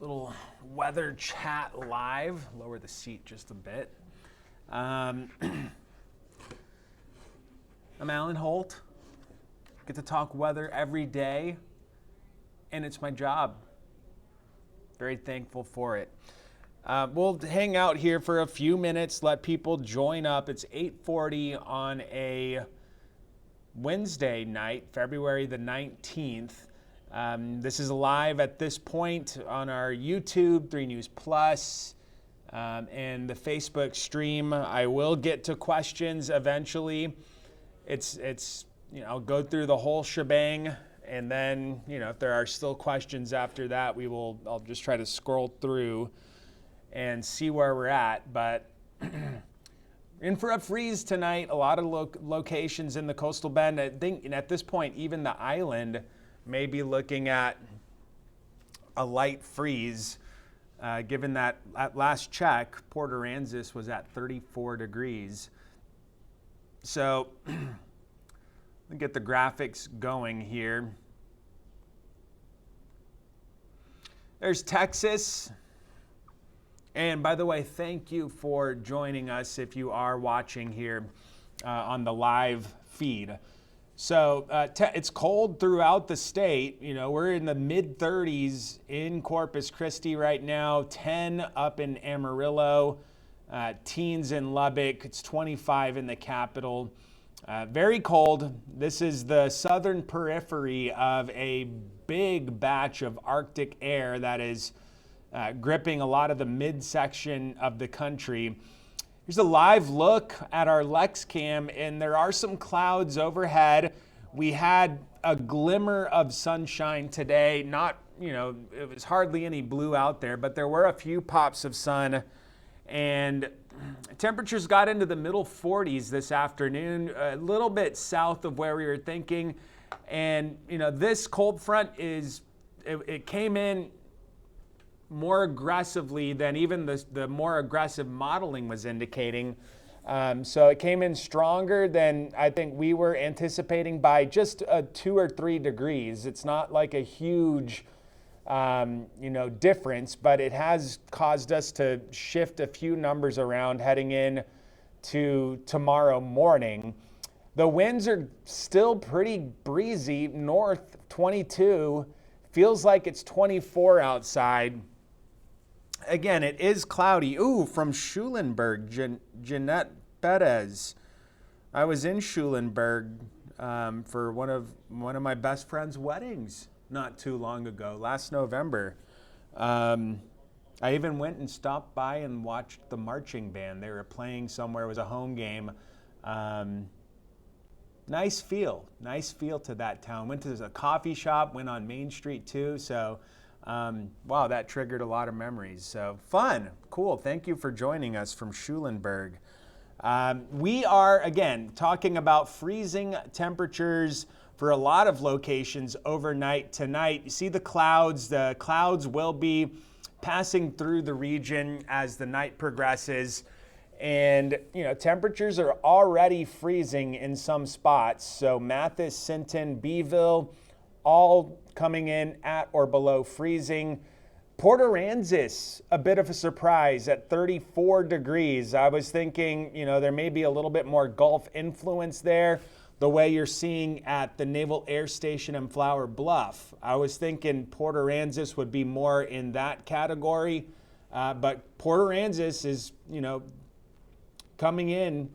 little weather chat live. Lower the seat just a bit. I'm Alan Holt. Get to talk weather every day, and it's my job. Very thankful for it. We'll hang out here for a few minutes, let people join up. It's 8:40 on a Wednesday night, February the 19th. This is live at this point on our YouTube, 3 News Plus, and the Facebook stream. I will get to questions eventually. It's I'll go through the whole shebang, and then, if there are still questions after that, I'll just try to scroll through and see where we're at. But in for a freeze tonight, a lot of locations in the coastal bend. I think at this point, even the island may be looking at a light freeze, given that at last check, Port Aransas was at 34 degrees. So let me get the graphics going here. There's Texas. And by the way, thank you for joining us if you are watching here on the live feed. So it's cold throughout the state. We're in the mid-30s in Corpus Christi right now, 10 up in Amarillo, teens in Lubbock. It's 25 in the capital. Very cold. This is the southern periphery of a big batch of Arctic air that is gripping a lot of the midsection of the country. Here's a live look at our LexCam, and there are some clouds overhead. We had a glimmer of sunshine today. It was hardly any blue out there, but there were a few pops of sun, and temperatures got into the middle 40s this afternoon, a little bit south of where we were thinking. And, this cold front it came in more aggressively than even the more aggressive modeling was indicating. So it came in stronger than I think we were anticipating by just 2 or 3 degrees. It's not like a huge, difference, but it has caused us to shift a few numbers around heading in to tomorrow morning. The winds are still pretty breezy, north 22, feels like it's 24 outside. Again, it is cloudy. Ooh, from Schulenburg, Jeanette Perez. I was in Schulenburg for one of my best friend's weddings not too long ago, last November. I even went and stopped by and watched the marching band. They were playing somewhere. It was a home game. Nice feel to that town. Went to a coffee shop, went on Main Street too. So, wow, that triggered a lot of memories. So fun, cool. Thank you for joining us from Schulenburg. We are, again, talking about freezing temperatures for a lot of locations overnight tonight. You see the clouds. The clouds will be passing through the region as the night progresses. And, temperatures are already freezing in some spots. So Mathis, Sinton, Beeville, all coming in at or below freezing. Port Aransas, a bit of a surprise at 34 degrees. I was thinking, there may be a little bit more Gulf influence there, the way you're seeing at the Naval Air Station in Flower Bluff. I was thinking Port Aransas would be more in that category, but Port Aransas is, coming in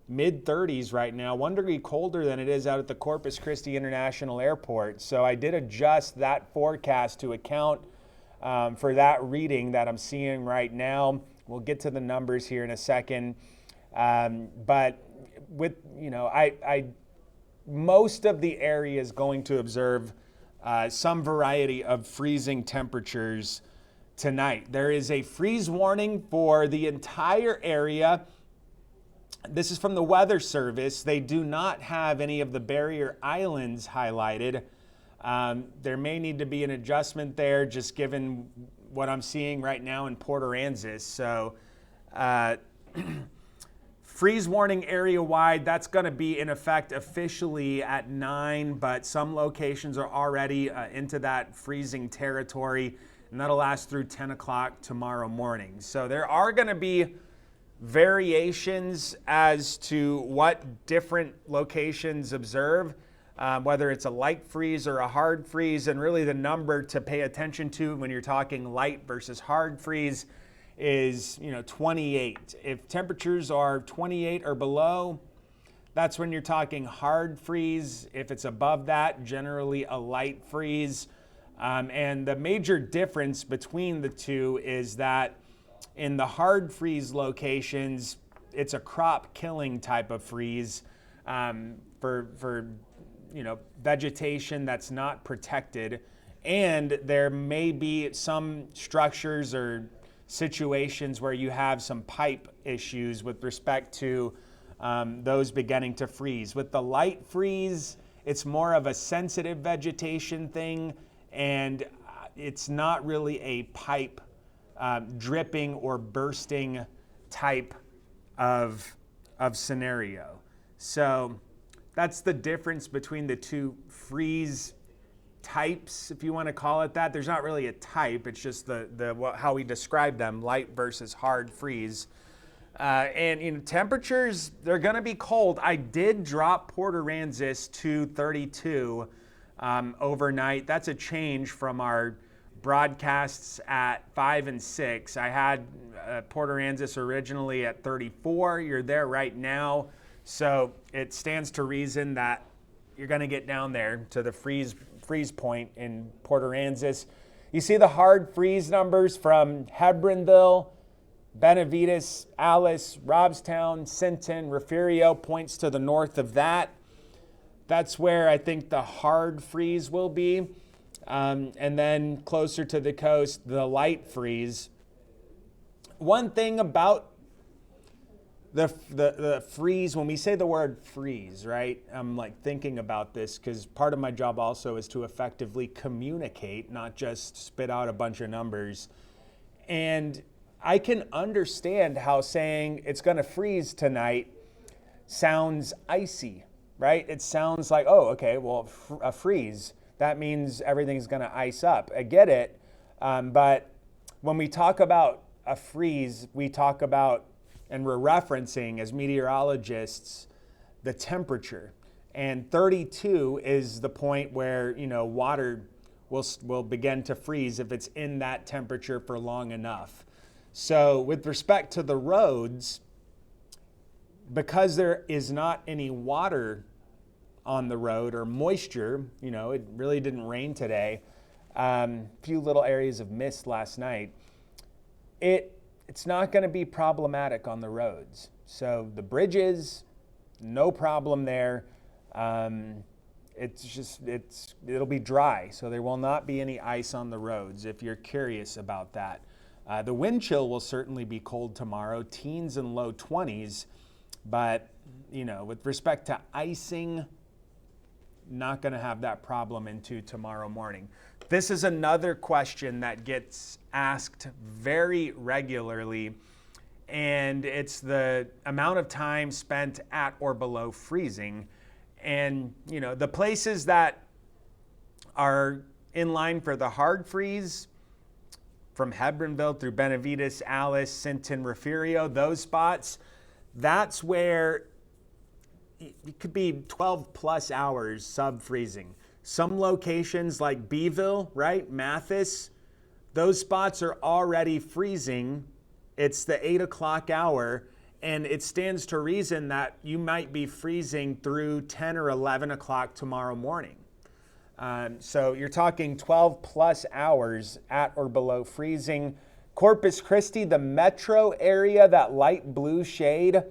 mid-30s right now, 1 degree colder than it is out at the Corpus Christi International Airport. So I did adjust that forecast to account for that reading that I'm seeing right now. We'll get to the numbers here in a second. But with, most of the area is going to observe some variety of freezing temperatures tonight. There is a freeze warning for the entire area. This is from the Weather Service. They do not have any of the barrier islands highlighted. There may need to be an adjustment there, just given what I'm seeing right now in Port Aransas. So freeze warning area-wide, that's going to be in effect officially at 9, but some locations are already into that freezing territory. and that'll last through 10 o'clock tomorrow morning. So there are going to be variations as to what different locations observe, whether it's a light freeze or a hard freeze, and really the number to pay attention to when you're talking light versus hard freeze is 28. If temperatures are 28 or below, that's when you're talking hard freeze. If it's above that, generally a light freeze. And the major difference between the two is that in the hard freeze locations, it's a crop killing type of freeze for vegetation that's not protected. And there may be some structures or situations where you have some pipe issues with respect to those beginning to freeze. With the light freeze, it's more of a sensitive vegetation thing, and it's not really a pipe dripping or bursting type of scenario. So that's the difference between the two freeze types, if you want to call it that. There's not really a type, it's just how we describe them, light versus hard freeze. And temperatures, they're going to be cold. I did drop Port Aransas to 32 overnight. That's a change from our broadcasts at 5 and 6. I had Port Aransas originally at 34. You're there right now. So it stands to reason that you're going to get down there to the freeze point in Port Aransas. You see the hard freeze numbers from Hebronville, Benavides, Alice, Robstown, Sinton, Refugio points to the north of that. That's where I think the hard freeze will be. And then closer to the coast, the light freeze. One thing about the freeze, when we say the word freeze, right? I'm like thinking about this because part of my job also is to effectively communicate, not just spit out a bunch of numbers. And I can understand how saying it's going to freeze tonight sounds icy, right? It sounds like, oh, okay, well, a freeze. That means everything's going to ice up. I get it. But when we talk about a freeze, we talk about, and we're referencing as meteorologists, the temperature. And 32 is the point where, water will begin to freeze if it's in that temperature for long enough. So with respect to the roads, because there is not any water on the road or moisture, it really didn't rain today, a few little areas of mist last night, it's not going to be problematic on the roads. So the bridges, no problem there. It'll be dry, so there will not be any ice on the roads if you're curious about that. The wind chill will certainly be cold tomorrow, teens and low 20s, but with respect to icing, not going to have that problem into tomorrow morning. This is another question that gets asked very regularly, and it's the amount of time spent at or below freezing. And the places that are in line for the hard freeze, from Hebronville through Benavides, Alice, Sinton, Refugio, those spots, that's where it could be 12 plus hours sub-freezing. Some locations like Beeville, right, Mathis, those spots are already freezing. It's the 8 o'clock hour, and it stands to reason that you might be freezing through 10 or 11 o'clock tomorrow morning. So you're talking 12 plus hours at or below freezing. Corpus Christi, the metro area, that light blue shade,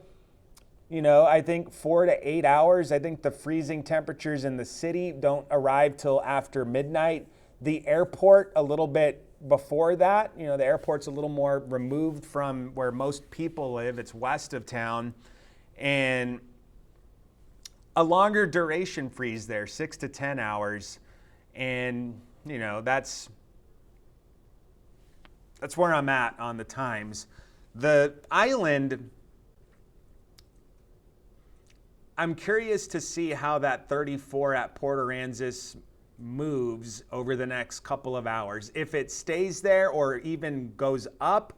I think 4 to 8 hours. I think the freezing temperatures in the city don't arrive till after midnight. The airport, a little bit before that. The airport's a little more removed from where most people live. It's west of town. And a longer duration freeze there, 6 to 10 hours. And, that's where I'm at on the times. The island, I'm curious to see how that 34 at Port Aransas moves over the next couple of hours. If it stays there or even goes up,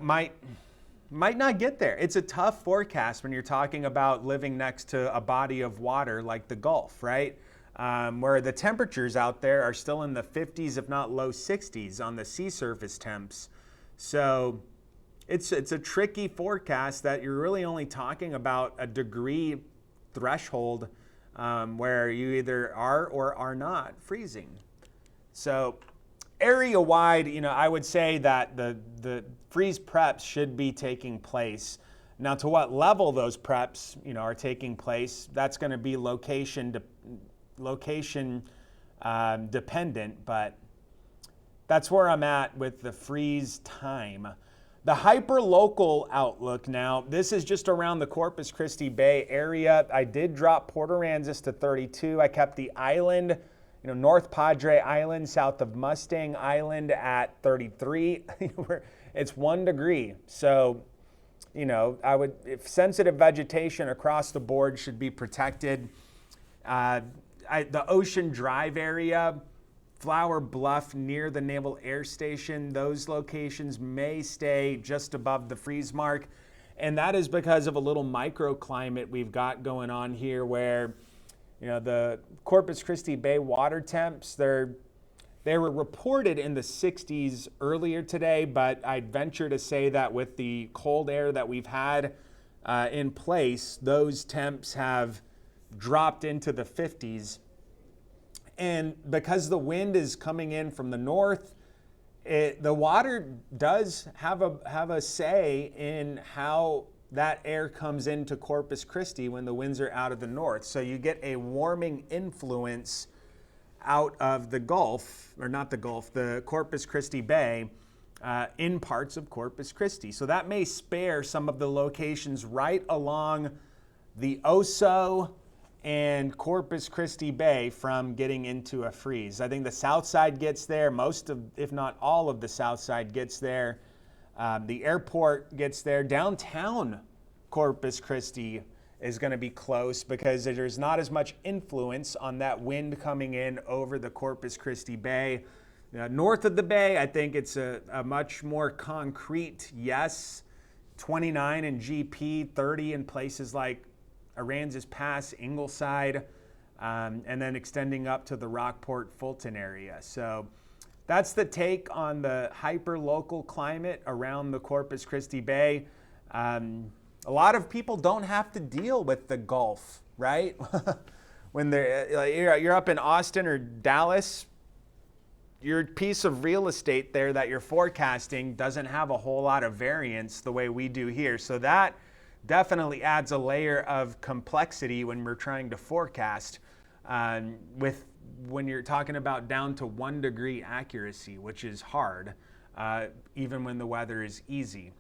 might not get there. It's a tough forecast when you're talking about living next to a body of water like the Gulf, right? Where the temperatures out there are still in the 50s, if not low 60s on the sea surface temps. So it's a tricky forecast that you're really only talking about a degree threshold where you either are or are not freezing. So area-wide, I would say that the freeze preps should be taking place. Now, to what level those preps, are taking place, that's going to be location dependent, but that's where I'm at with the freeze time. The hyper-local outlook now, this is just around the Corpus Christi Bay area. I did drop Port Aransas to 32. I kept the island, North Padre Island, south of Mustang Island at 33. It's 1 degree. So, if sensitive vegetation across the board should be protected. The Ocean Drive area, Flower Bluff near the Naval Air Station, those locations may stay just above the freeze mark. And that is because of a little microclimate we've got going on here where, the Corpus Christi Bay water temps, they were reported in the 60s earlier today, but I'd venture to say that with the cold air that we've had in place, those temps have dropped into the 50s. And because the wind is coming in from the north, the water does have a say in how that air comes into Corpus Christi when the winds are out of the north. So you get a warming influence out of the Gulf, or not the Gulf, the Corpus Christi Bay in parts of Corpus Christi. So that may spare some of the locations right along the Oso and Corpus Christi Bay from getting into a freeze. I think the south side gets there. Most of, if not all of the south side gets there. The airport gets there. Downtown Corpus Christi is going to be close because there's not as much influence on that wind coming in over the Corpus Christi Bay. North of the bay, I think it's a much more concrete yes. 29 in GP, 30 in places like Aransas Pass, Ingleside, and then extending up to the Rockport, Fulton area. So that's the take on the hyper-local climate around the Corpus Christi Bay. A lot of people don't have to deal with the Gulf, right? When you're up in Austin or Dallas, your piece of real estate there that you're forecasting doesn't have a whole lot of variance the way we do here. So that definitely adds a layer of complexity when we're trying to forecast when you're talking about down to 1 degree accuracy, which is hard, even when the weather is easy.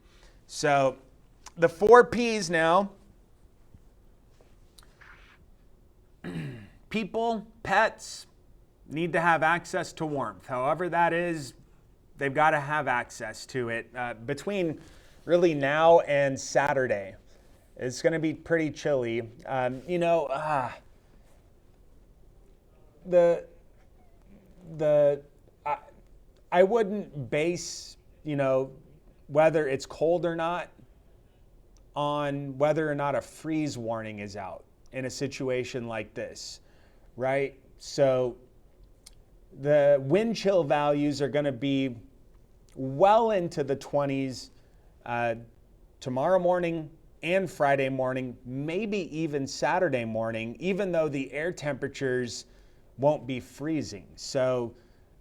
So the 4 Ps now: people, pets need to have access to warmth. However that is, they've got to have access to it between really now and Saturday. It's going to be pretty chilly. I wouldn't base, whether it's cold or not on whether or not a freeze warning is out in a situation like this, right? So the wind chill values are going to be well into the 20s tomorrow morning and Friday morning, maybe even Saturday morning, even though the air temperatures won't be freezing. So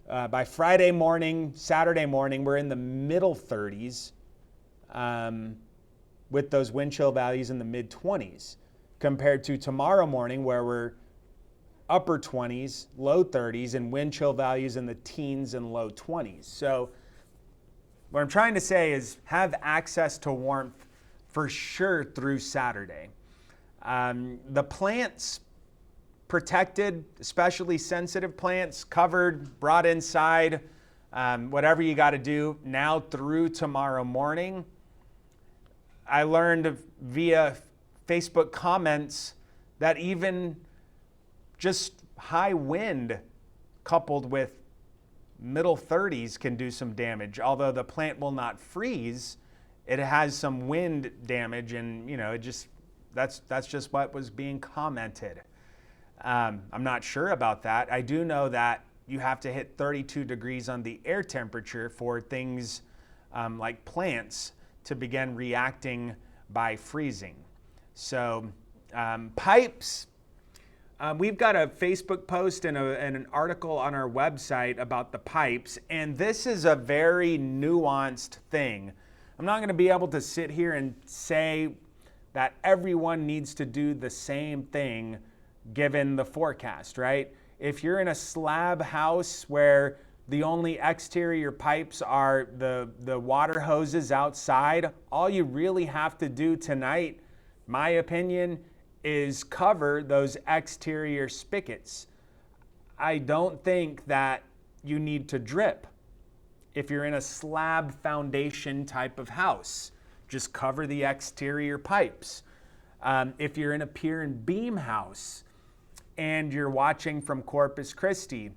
by Friday morning, Saturday morning, we're in the middle 30s with those wind chill values in the mid 20s, compared to tomorrow morning where we're upper 20s, low 30s, and wind chill values in the teens and low 20s. So what I'm trying to say is have access to warmth for sure through Saturday. The plants protected, especially sensitive plants, covered, brought inside, whatever you got to do now through tomorrow morning. I learned via Facebook comments that even just high wind coupled with middle 30s can do some damage. Although the plant will not freeze, it has some wind damage, and that's just what was being commented. I'm not sure about that. I do know that you have to hit 32 degrees on the air temperature for things like plants to begin reacting by freezing. So pipes, we've got a Facebook post and an article on our website about the pipes, and this is a very nuanced thing. I'm not going to be able to sit here and say that everyone needs to do the same thing given the forecast, right? If you're in a slab house where the only exterior pipes are the water hoses outside, all you really have to do tonight, my opinion, is cover those exterior spigots. I don't think that you need to drip. If you're in a slab foundation type of house, just cover the exterior pipes. If you're in a pier and beam house and you're watching from Corpus Christi,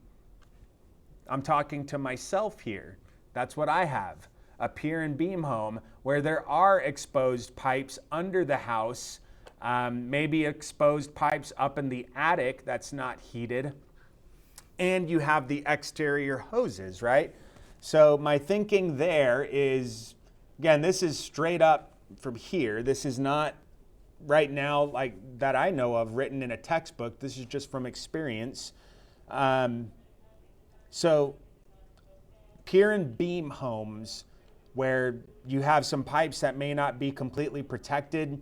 I'm talking to myself here. That's what I have, a pier and beam home where there are exposed pipes under the house, maybe exposed pipes up in the attic that's not heated, and you have the exterior hoses, right? So my thinking there is, again, this is straight up from here. This is not right now, like that I know of, written in a textbook. This is just from experience. So pier and beam homes where you have some pipes that may not be completely protected,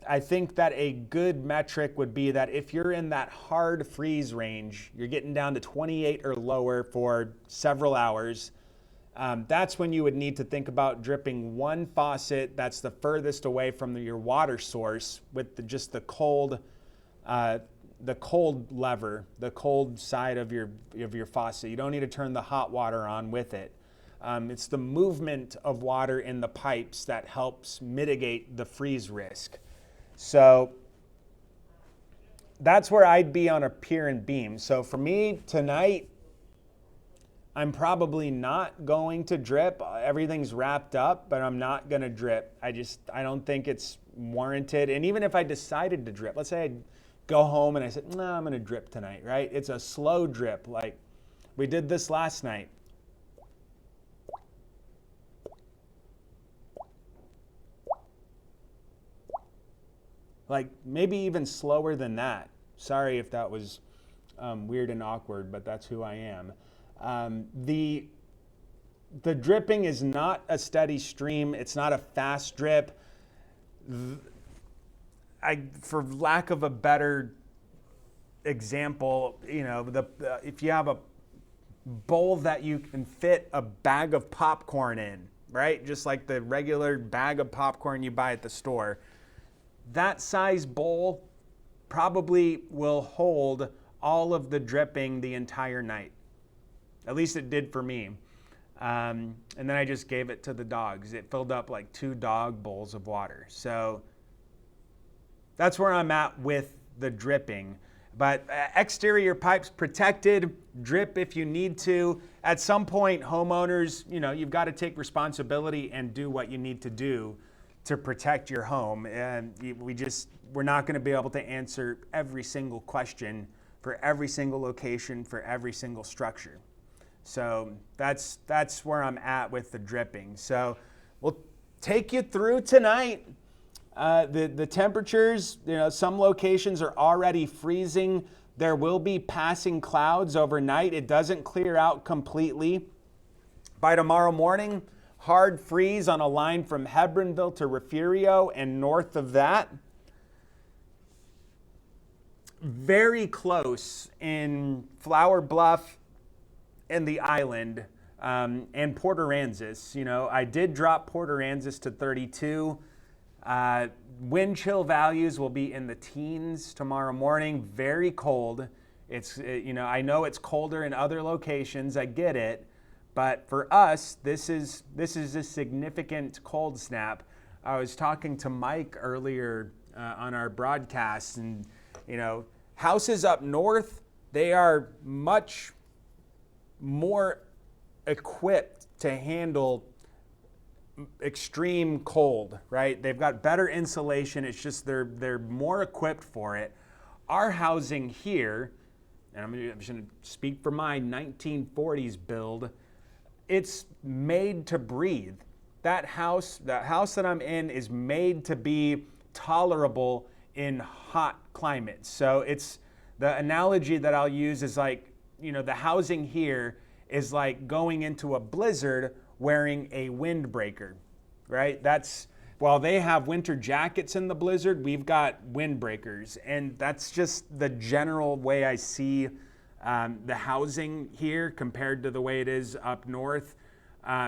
I think that a good metric would be that if you're in that hard freeze range, you're getting down to 28 or lower for several hours, that's when you would need to think about dripping one faucet that's the furthest away from your water source with just the cold lever, the cold side of your faucet. You don't need to turn the hot water on with it. It's the movement of water in the pipes that helps mitigate the freeze risk. So that's where I'd be on a pier and beam. So for me tonight, I'm probably not going to drip. Everything's wrapped up, but I'm not going to drip. I don't think it's warranted. And even if I decided to drip, let's say I go home and I said, no, I'm going to drip tonight, right? It's a slow drip. Like we did this last night. Like maybe even slower than that. Sorry if that was weird and awkward, but that's who I am. The dripping is not a steady stream. It's not a fast drip. For lack of a better example, if you have a bowl that you can fit a bag of popcorn in, right? Just like the regular bag of popcorn you buy at the store. That size bowl probably will hold all of the dripping the entire night. At least it did for me. And then I just gave it to the dogs. It filled up like 2 dog bowls of water. So that's where I'm at with the dripping. But exterior pipes protected, drip if you need to. At some point, homeowners, you've got to take responsibility and do what you need to do to protect your home. And we're not going to be able to answer every single question for every single location, for every single structure. So that's where I'm at with the dripping. So we'll take you through tonight. The temperatures, some locations are already freezing. There will be passing clouds overnight. It doesn't clear out completely. By tomorrow morning, hard freeze on a line from Hebronville to Refugio and north of that. Very close in Flower Bluff and the island and Port Aransas. I did drop Port Aransas to 32. Wind chill values will be in the teens tomorrow morning. Very cold. I know it's colder in other locations. I get it. But for us, this is a significant cold snap. I was talking to Mike earlier on our broadcast, and houses up north they are much more equipped to handle extreme cold, right? They've got better insulation. It's just they're more equipped for it. Our housing here, and I'm just going to speak for my 1940s build, it's made to breathe. That house that I'm in is made to be tolerable in hot climates. So it's the analogy that I'll use is like, the housing here is like going into a blizzard wearing a windbreaker, right? While they have winter jackets in the blizzard, we've got windbreakers. And that's just the general way I see the housing here compared to the way it is up north.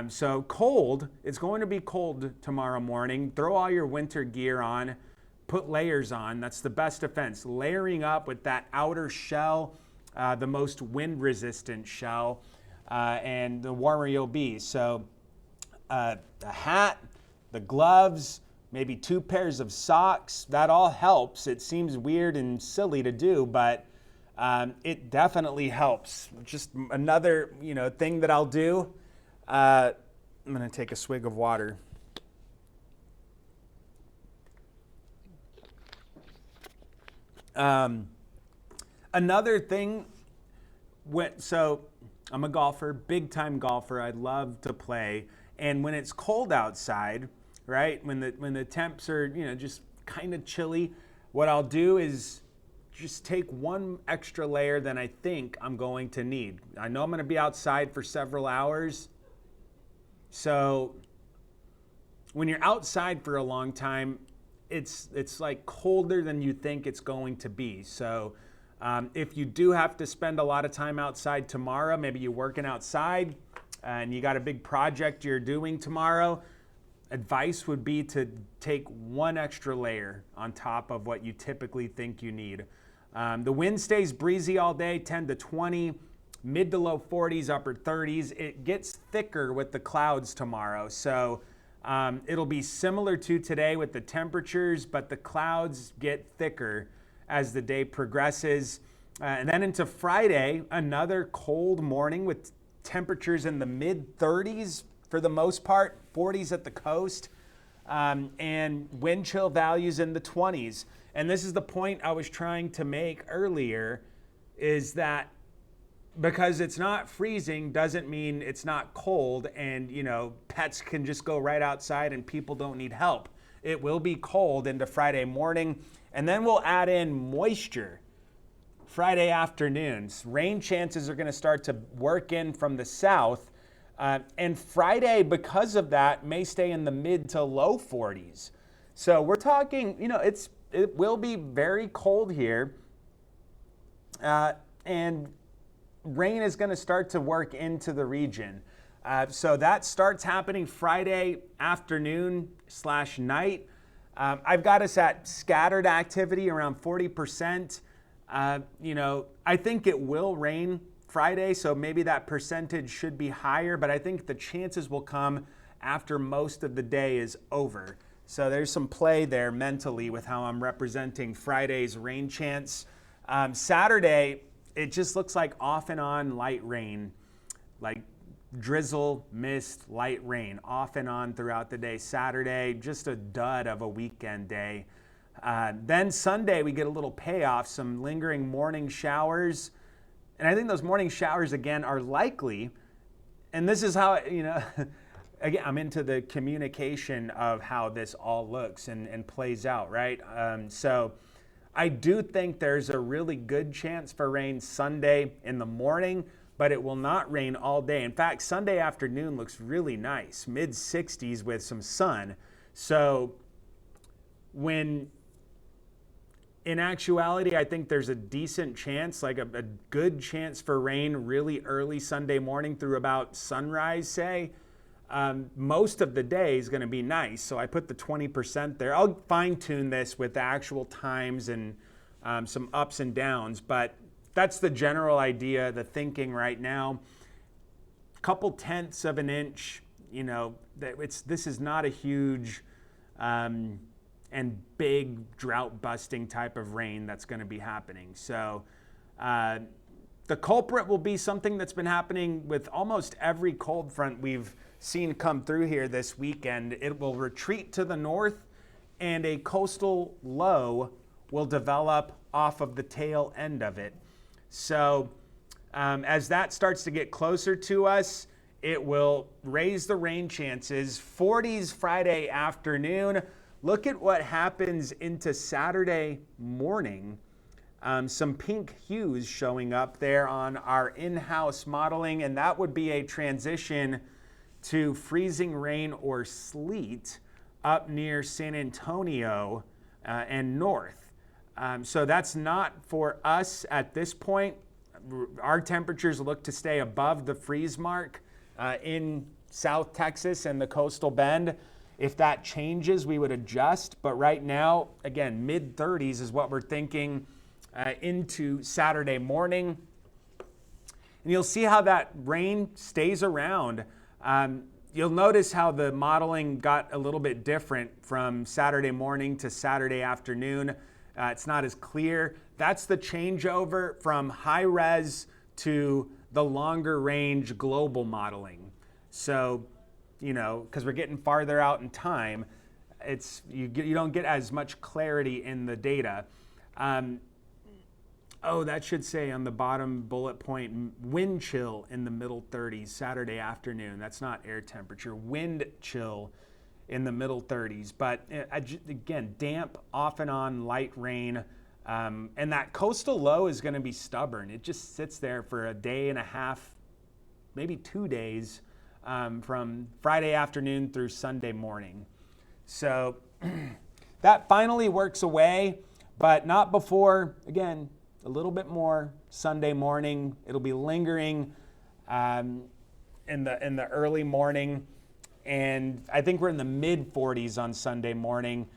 So cold, it's going to be cold tomorrow morning. Throw all your winter gear on, put layers on. That's the best defense. Layering up with that outer shell, the most wind resistant shell, and the warmer you'll be. So the hat, the gloves, maybe 2 pairs of socks, that all helps. It seems weird and silly to do, but it definitely helps. Just another thing that I'll do. I'm going to take a swig of water. Another thing, so I'm a golfer, big time golfer. I love to play. And when it's cold outside, right, when the temps are, just kind of chilly, what I'll do is just take 1 extra layer than I think I'm going to need. I know I'm going to be outside for several hours. So when you're outside for a long time, it's like colder than you think it's going to be. So if you do have to spend a lot of time outside tomorrow, maybe you're working outside and you got a big project you're doing tomorrow, advice would be to take 1 extra layer on top of what you typically think you need. The wind stays breezy all day, 10 to 20, mid to low 40s, upper 30s. It gets thicker with the clouds tomorrow. So it'll be similar to today with the temperatures, but the clouds get thicker as the day progresses. And then into Friday, another cold morning with temperatures in the mid 30s for the most part, 40s at the coast, and wind chill values in the 20s. And this is the point I was trying to make earlier, is that because it's not freezing doesn't mean it's not cold and, pets can just go right outside and people don't need help. It will be cold into Friday morning, and then we'll add in moisture Friday afternoons. Rain chances are going to start to work in from the south, and Friday, because of that, may stay in the mid to low 40s. So we're talking, it will be very cold here, and rain is going to start to work into the region. So that starts happening Friday afternoon/night. I've got us at scattered activity around 40%. I think it will rain Friday, so maybe that percentage should be higher, but I think the chances will come after most of the day is over. So there's some play there mentally with how I'm representing Friday's rain chance. Saturday, it just looks like off and on light rain, like drizzle, mist, light rain, off and on throughout the day. Saturday, just a dud of a weekend day. Then Sunday, we get a little payoff, some lingering morning showers. And I think those morning showers, again, are likely. And this is how, again, I'm into the communication of how this all looks and plays out, right? So I do think there's a really good chance for rain Sunday in the morning, but it will not rain all day. In fact, Sunday afternoon looks really nice, mid 60s with some sun. So when in actuality, I think there's a decent chance, like a good chance for rain really early Sunday morning through about sunrise, say. Most of the day is going to be nice, so I put the 20% there. I'll fine-tune this with the actual times and some ups and downs, but that's the general idea, the thinking right now. A couple tenths of an inch, this is not a huge and big drought-busting type of rain that's going to be happening. So The culprit will be something that's been happening with almost every cold front we've seen come through here this weekend. It will retreat to the north, and a coastal low will develop off of the tail end of it. So as that starts to get closer to us, it will raise the rain chances. 40s Friday afternoon. Look at what happens into Saturday morning. Some pink hues showing up there on our in-house modeling, and that would be a transition to freezing rain or sleet up near San Antonio and north. So that's not for us at this point. Our temperatures look to stay above the freeze mark in South Texas and the coastal bend. If that changes, we would adjust. But right now, again, mid-30s is what we're thinking into Saturday morning. And you'll see how that rain stays around. You'll notice how the modeling got a little bit different from Saturday morning to Saturday afternoon. It's not as clear. That's the changeover from high res to the longer range global modeling. So, you know, because we're getting farther out in time, you don't get as much clarity in the data. That should say on the bottom bullet point, wind chill in the middle 30s Saturday afternoon. That's not air temperature. Wind chill in the middle 30s. But again, damp, off and on, light rain. And that coastal low is going to be stubborn. It just sits there for a day and a half, maybe 2 days, from Friday afternoon through Sunday morning. So that finally works away, but not before, again, a little bit more Sunday morning. It'll be lingering in the early morning, and I think we're in the mid 40s on Sunday morning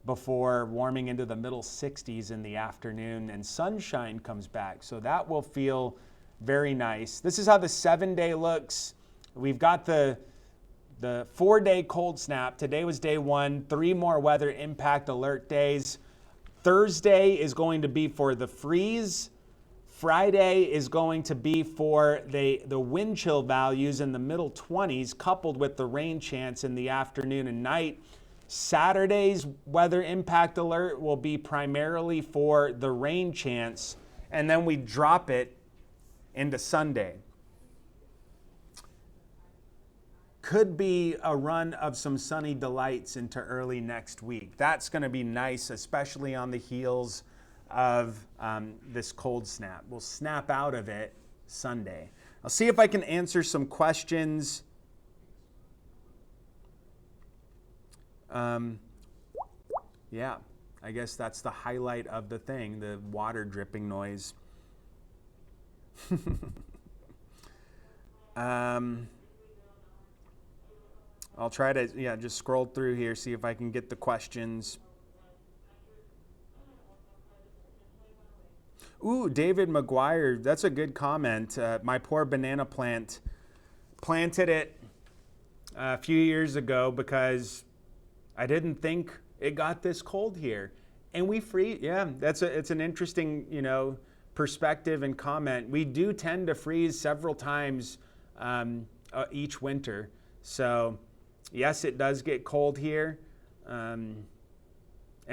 before warming into the middle 60s in the afternoon, and sunshine comes back. So that will feel very nice. This is how the 7-day looks. We've got the 4-day cold snap. Today was day 1, 3 more weather impact alert days. Thursday is going to be for the freeze. Friday is going to be for the wind chill values in the middle 20s, coupled with the rain chance in the afternoon and night. Saturday's weather impact alert will be primarily for the rain chance, and then we drop it into Sunday. Could be a run of some sunny delights into early next week. That's going to be nice, especially on the heels of this cold snap. We'll snap out of it Sunday. I'll see if I can answer some questions. Yeah, I guess that's the highlight of the thing, the water dripping noise. I'll try to, just scroll through here, see if I can get the questions. Ooh, David McGuire, that's a good comment. My poor banana plant, planted it a few years ago because I didn't think it got this cold here. And we freeze, it's an interesting, perspective and comment. We do tend to freeze several times each winter. So, yes, it does get cold here. And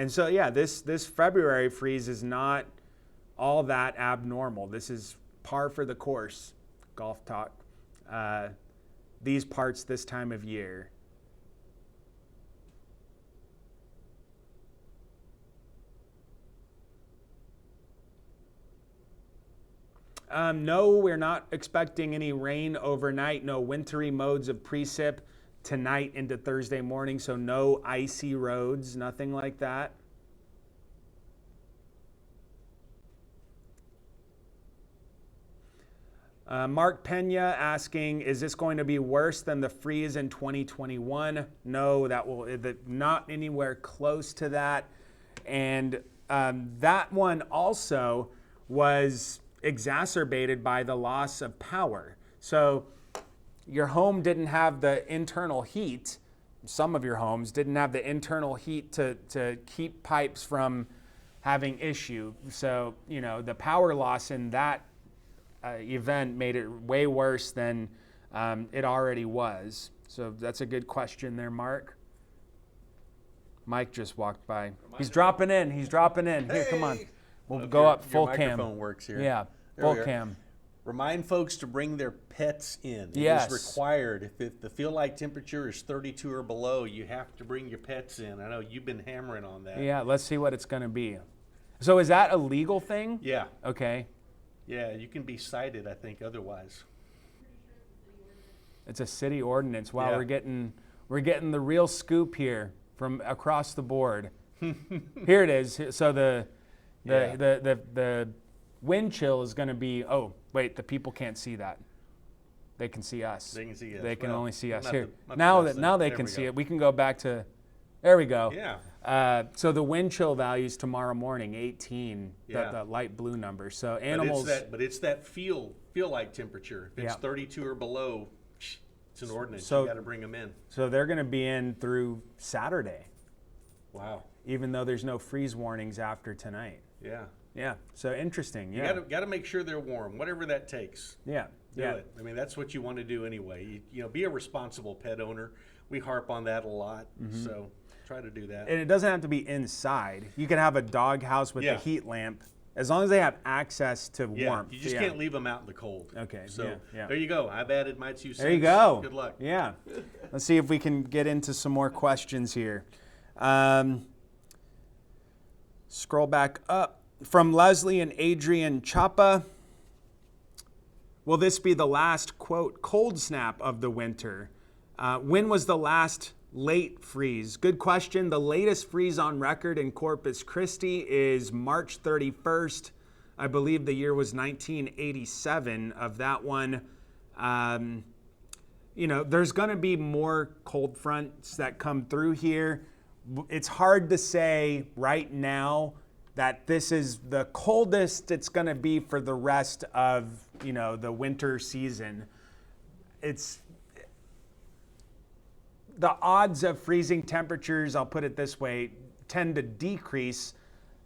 so, this February freeze is not all that abnormal. This is par for the course, golf talk. These parts this time of year. No, we're not expecting any rain overnight. No wintry modes of precip tonight into Thursday morning, so no icy roads, nothing like that. Mark Pena asking, is this going to be worse than the freeze in 2021? No, not anywhere close to that. And that one also was exacerbated by the loss of power. So your home didn't have the internal heat. Some of your homes didn't have the internal heat to keep pipes from having issue. So, the power loss in that event made it way worse than it already was. So that's a good question there, Mark. Mike just walked by. He's dropping in. He's dropping in. Here, come on. We'll go up full cam. Your microphone works here. Yeah, full cam. Remind folks to bring their pets in. Yes. It is required. If the feel like temperature is 32 or below, you have to bring your pets in. I know you've been hammering on that. Yeah, let's see what it's going to be. So is that a legal thing? Yeah. Okay. Yeah, you can be cited, I think, otherwise. It's a city ordinance. Wow, Yeah. we're getting the real scoop here from across the board. Here it is. So the wind chill is going to be. Oh, wait, the people can't see that. They can see us. They can see us. They can only see us here. Not Now the best now they thing. can There we see go. it. We can go back to. There we go. Yeah. So the wind chill values tomorrow morning, 18. Yeah. The light blue number. So But animals. it's that feel like temperature. If it's Yeah. 32 or below, it's an ordinance. So- You got to bring them in. So they're going to be in through Saturday, Wow. even though there's no freeze warnings after tonight. Yeah. Yeah. So interesting. You Yeah. got to make sure they're warm, whatever that takes. Yeah. Do Yeah. it. I mean, that's what you want to do anyway. You know, be a responsible pet owner. We harp on that a lot, so try to do that. And it doesn't have to be inside. You can have a dog house with Yeah. a heat lamp, as long as they have access to Yeah, warmth. you just can't leave them out in the cold. Okay, So yeah. there you go. I've added my 2 cents. There you go. Good luck. Yeah. Let's see if we can get into some more questions here. Scroll back up. From Leslie and Adrian Chapa. Will this be the last, quote, cold snap of the winter? When was the last late freeze? Good question. The latest freeze on record in Corpus Christi is March 31st. I believe the year was 1987 of that one. You know, there's going to be more cold fronts that come through here. It's hard to say right now that this is the coldest it's going to be for the rest of, you know, the winter season. It's the odds of freezing temperatures, I'll put it this way, tend to decrease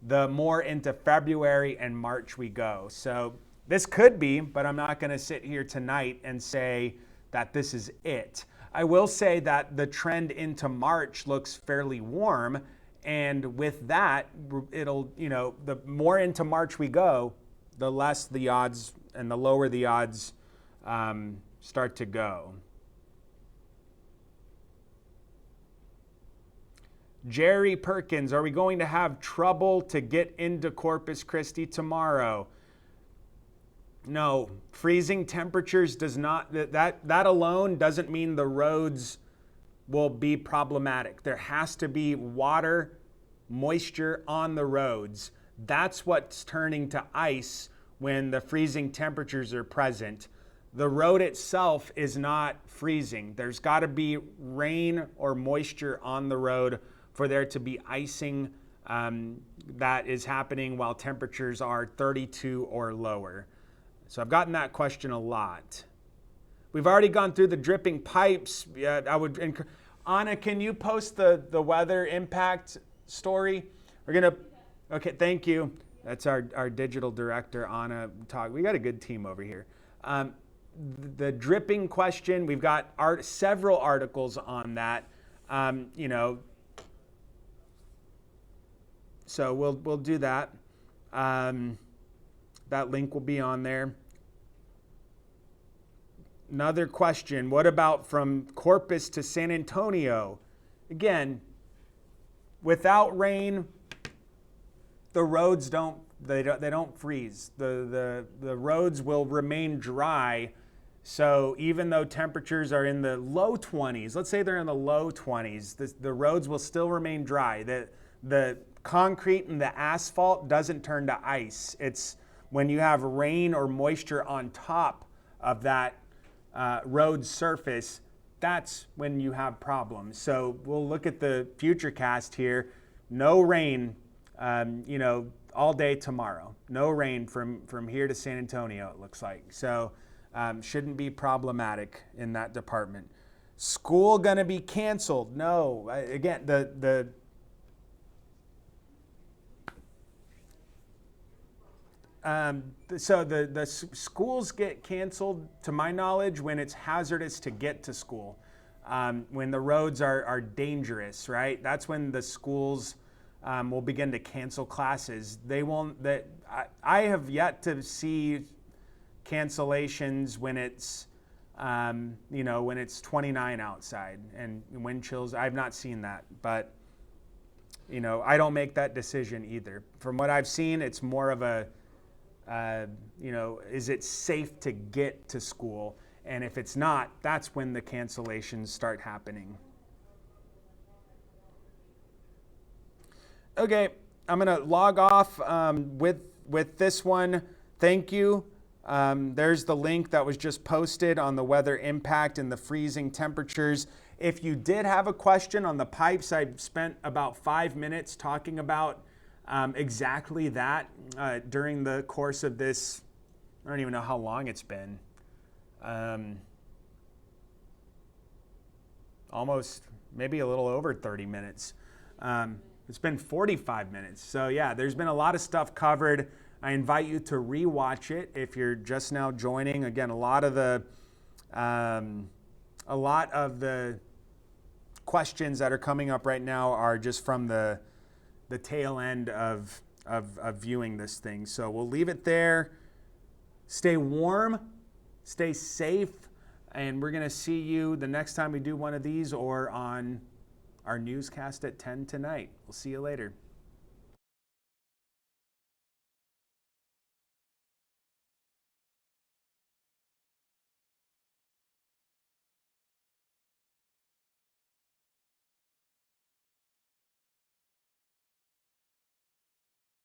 the more into February and March we go. So this could be, but I'm not going to sit here tonight and say that this is it. I will say that the trend into March looks fairly warm. And with that, it'll, you know, the more into March we go, the less the odds and the lower the odds start to go. Jerry Perkins, are we going to have trouble to get into Corpus Christi tomorrow? No, freezing temperatures does not, that alone doesn't mean the roads will be problematic. There has to be water, moisture on the roads. That's what's turning to ice when the freezing temperatures are present. The road itself is not freezing. There's got to be rain or moisture on the road for there to be icing that is happening while temperatures are 32 or lower. So I've gotten that question a lot. We've already gone through the dripping pipes. Yeah, I would. Anna, can you post the weather impact story? We're gonna. Okay, thank you. That's our digital director, Anna. We got a good team over here. The dripping question. We've got several articles on that. You know. So we'll do that. That link will be on there. Another question, what about from Corpus to San Antonio? Again, without rain, the roads don't freeze. The roads will remain dry. So even though temperatures are in the low 20s, let's say they're in the low 20s, the roads will still remain dry. The concrete and the asphalt doesn't turn to ice. It's when you have rain or moisture on top of that road surface, that's when you have problems. So we'll look at the future cast here. No rain, you know, all day tomorrow. No rain from here to San Antonio, it looks like. So shouldn't be problematic in that department. School gonna be canceled? No. Again, So the schools get canceled, to my knowledge, when it's hazardous to get to school, when the roads are dangerous, right? That's when the schools will begin to cancel classes. They won't. I have yet to see cancellations when it's when it's 29 outside and wind chills. I've not seen that, but I don't make that decision either. From what I've seen, it's more of a is it safe to get to school? And if it's not, that's when the cancellations start happening. Okay, I'm gonna log off with this one. Thank you. There's the link that was just posted on the weather impact and the freezing temperatures. If you did have a question on the pipes, I spent about 5 minutes talking about exactly that during the course of this. I don't even know how long it's been. Almost, maybe a little over 30 minutes. It's been 45 minutes. So yeah, there's been a lot of stuff covered. I invite you to rewatch it if you're just now joining. Again, a lot of the questions that are coming up right now are just from the tail end of viewing this thing. So we'll leave it there. Stay warm, stay safe, and we're gonna see you the next time we do one of these or on our newscast at 10 tonight. We'll see you later.